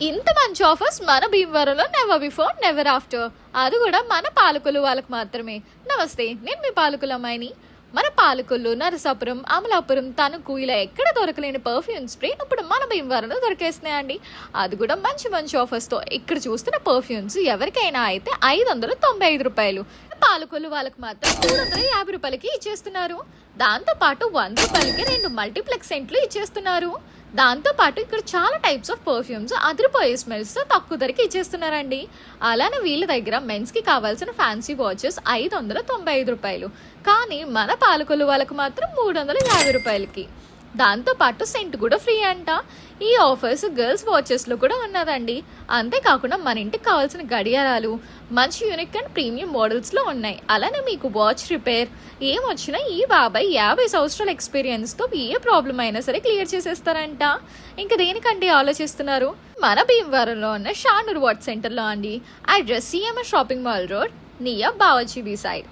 ఇంత మంచి ఆఫర్స్ మన భీమవరంలో నెవర్ బిఫోర్ నెవర్ ఆఫ్టర్, అది కూడా మన పాలకొల్లు వాళ్ళకు మాత్రమే. నమస్తే, నేను మీ పాలకొల్లు అమ్మాయిని. మన పాలకొల్లు, నరసాపురం, అమలాపురం, తణుకు ఇలా ఎక్కడ దొరకలేని పర్ఫ్యూమ్ స్ప్రే ఇప్పుడు మన భీమవరంలో దొరికేస్తున్నాయండి. అది కూడా మంచి మంచి ఆఫర్స్తో. ఇక్కడ చూస్తున్న పర్ఫ్యూమ్స్ ఎవరికైనా అయితే 595 రూపాయలు, పాలకొల్లు వాళ్ళకు మాత్రం 350 రూపాయలకి ఇచ్చేస్తున్నారు. దాంతోపాటు 100 రూపాయలకి 2 మల్టీప్లెక్స్ సెంట్లు ఇచ్చేస్తున్నారు. దాంతోపాటు ఇక్కడ చాలా టైప్స్ ఆఫ్ పర్ఫ్యూమ్స్ అదిరిపోయే స్మెల్స్తో తక్కువ ధరకి ఇచ్చేస్తున్నారండి. అలానే వీళ్ళ దగ్గర మెన్స్కి కావాల్సిన ఫ్యాన్సీ వాచెస్ 595 రూపాయలు, కానీ మన పాలకొల్లు వాళ్ళకు మాత్రం 350 రూపాయలకి. దాంతోపాటు సెంట్ కూడా ఫ్రీ అంట. ఈ ఆఫర్స్ గర్ల్స్ వాచెస్లో కూడా ఉన్నదండి. అంతేకాకుండా మన ఇంటికి కావాల్సిన గడియారాలు మంచి యూనిక్ అండ్ ప్రీమియం మోడల్స్లో ఉన్నాయి. అలానే మీకు వాచ్ రిపేర్ ఏమొచ్చినా ఈ బాబాయ్ 50 సంవత్సరాల ఎక్స్పీరియన్స్తో ఏ ప్రాబ్లం అయినా సరే క్లియర్ చేసేస్తారంట. ఇంకా దేనికంటే ఆలోచిస్తున్నారు? మన భీమవరంలో ఉన్న షానూర్ వాచ్ సెంటర్లో అండి. Address CMS shopping mall road, near Bawarchi be side.